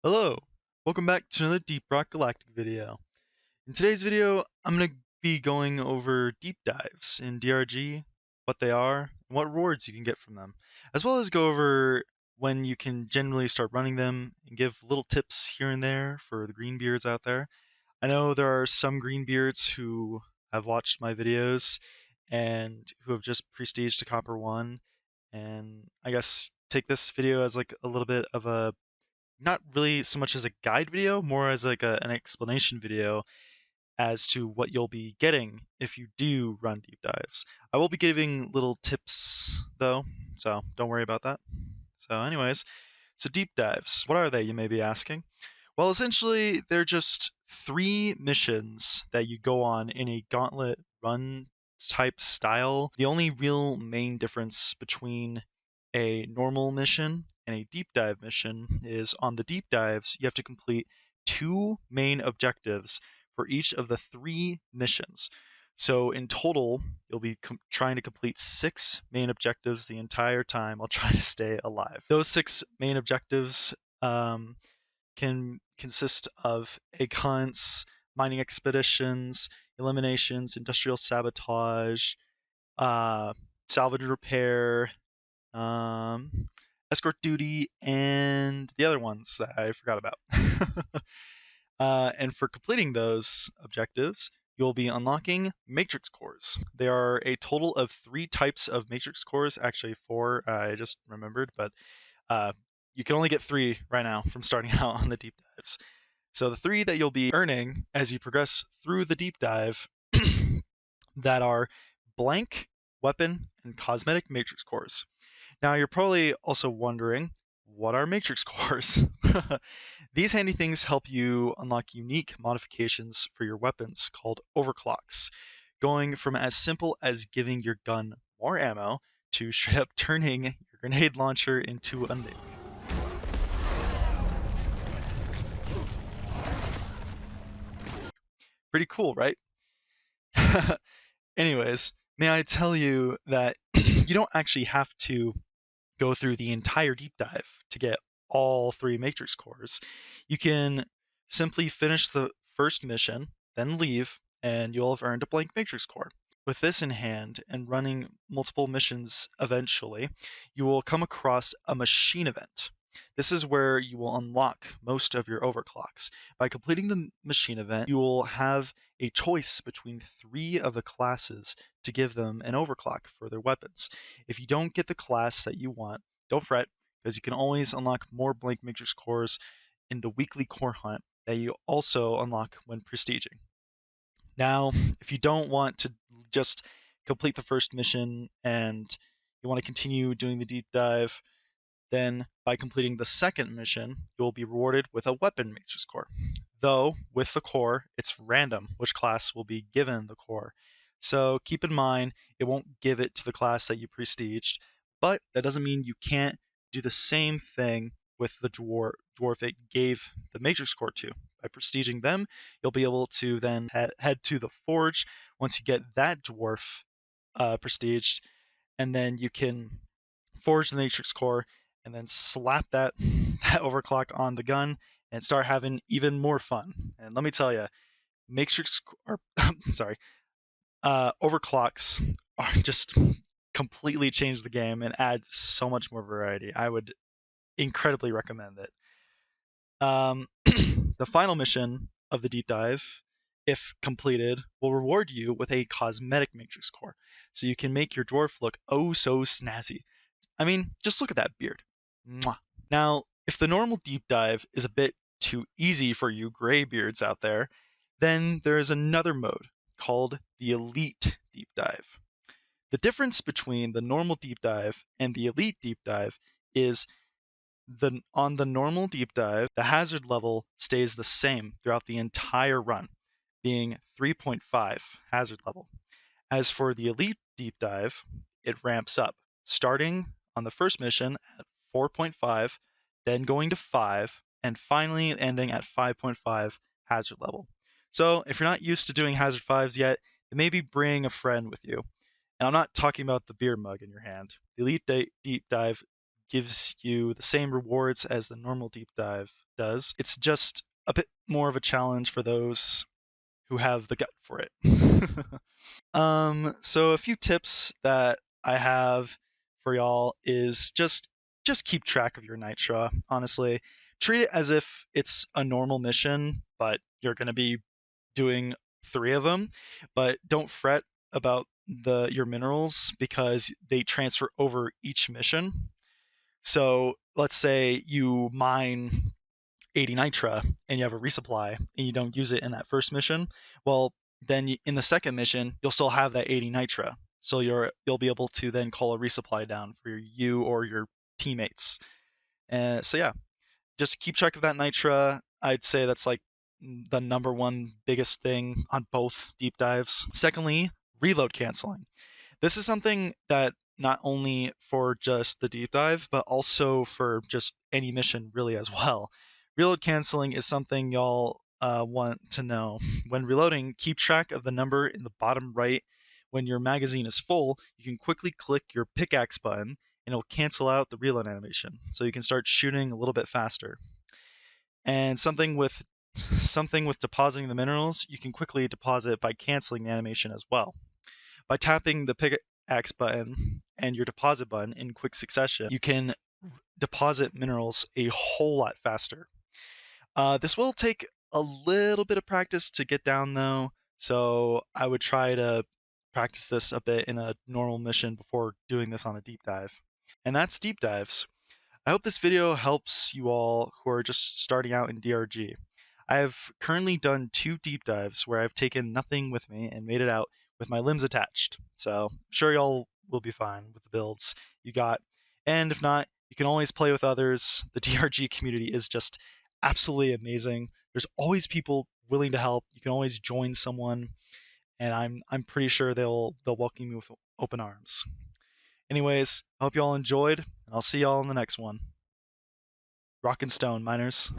Hello, welcome back to another Deep Rock Galactic video. In today's video, I'm going to be going over deep dives in DRG, what they are, and what rewards you can get from them, as well as go over when you can generally start running them and give little tips here and there for the greenbeards out there. I know there are some greenbeards who have watched my videos and who have just prestiged to Copper 1, and I guess take this video as like a little bit of a not really so much as a guide video, more as like an explanation video as to what you'll be getting if you do run deep dives. I will be giving little tips though, so don't worry about that. So, anyways, so deep dives, what are they, you may be asking? Well, essentially, they're just three missions that you go on in a gauntlet run type style. The only real main difference between a normal mission and a deep dive mission is on the deep dives, you have to complete two main objectives for each of the three missions. So in total, you'll be trying to complete six main objectives the entire time while trying to stay alive. Those six main objectives can consist of egg hunts, mining expeditions, eliminations, industrial sabotage, uh, salvage and repair, um, escort duty, and the other ones that I forgot about. And for completing those objectives, you'll be unlocking matrix cores. There are a total of three types of matrix cores, actually four, I just remembered, but uh, you can only get three right now from starting out on the deep dives. So the three that you'll be earning as you progress through the deep dive that are blank, weapon, and cosmetic matrix cores. Now you're probably also wondering, what are matrix cores? These handy things help you unlock unique modifications for your weapons called overclocks, going from as simple as giving your gun more ammo to straight up turning your grenade launcher into a nuke. Pretty cool, right? Anyways, may I tell you that you don't actually have to go through the entire deep dive to get all three matrix cores. You can simply finish the first mission, then leave, and you'll have earned a blank matrix core. With this in hand and running multiple missions eventually, you will come across a machine event. This is where you will unlock most of your overclocks. By completing the machine event, you will have a choice between three of the classes to give them an overclock for their weapons. If you don't get the class that you want, don't fret, because you can always unlock more blank matrix cores in the weekly core hunt that you also unlock when prestiging. Now, if you don't want to just complete the first mission and you want to continue doing the deep dive, then by completing the second mission, you will be rewarded with a weapon matrix core. Though, with the core, it's random which class will be given the core. So keep in mind, it won't give it to the class that you prestiged, but that doesn't mean you can't do the same thing with the dwarf it gave the matrix core to. By prestiging them, you'll be able to then head to the forge once you get that dwarf prestiged, and then you can forge the matrix core and then slap that overclock on the gun and start having even more fun. And let me tell you, matrix or sorry, overclocks are just completely change the game and add so much more variety. I would incredibly recommend it. The final mission of the deep dive, if completed, will reward you with a cosmetic matrix core, so you can make your dwarf look oh so snazzy. I mean, just look at that beard. Mwah. Now, if the normal deep dive is a bit too easy for you graybeards out there, then there is another mode called the Elite Deep Dive. The difference between the normal deep dive and the Elite Deep Dive is on the normal deep dive, the hazard level stays the same throughout the entire run, being 3.5 hazard level. As for the Elite Deep Dive, it ramps up, starting on the first mission at 4.5, then going to 5, and finally ending at 5.5 hazard level. So if you're not used to doing hazard 5s yet, maybe bring a friend with you. And I'm not talking about the beer mug in your hand. The Elite Deep Dive gives you the same rewards as the normal deep dive does. It's just a bit more of a challenge for those who have the gut for it. So a few tips that I have for y'all is just keep track of your nitra. Honestly, treat it as if it's a normal mission, but you're going to be doing 3 of them. But don't fret about your minerals because they transfer over each mission. So let's say you mine 80 nitra and you have a resupply and you don't use it in that first mission. Well, then in the second mission you'll still have that 80 nitra, so you'll be able to then call a resupply down for you or your teammates. And so yeah, just keep track of that nitra. I'd say that's like the number one biggest thing on both deep dives. Secondly, reload canceling. This is something that not only for just the deep dive, but also for just any mission really as well. Reload canceling is something y'all want to know. When reloading, keep track of the number in the bottom right. When your magazine is full, you can quickly click your pickaxe button and it'll cancel out the reload animation, so you can start shooting a little bit faster. And something with depositing the minerals, you can quickly deposit by canceling the animation as well. By tapping the pickaxe button and your deposit button in quick succession, you can deposit minerals a whole lot faster. This will take a little bit of practice to get down though, so I would try to practice this a bit in a normal mission before doing this on a deep dive. And that's deep dives. I hope this video helps you all who are just starting out in DRG. I have currently done 2 deep dives where I've taken nothing with me and made it out with my limbs attached. So I'm sure y'all will be fine with the builds you got. And if not, you can always play with others. The DRG community is just absolutely amazing. There's always people willing to help. You can always join someone, and I'm pretty sure they'll welcome you with open arms. Anyways, I hope y'all enjoyed, and I'll see y'all in the next one. Rock and stone, miners.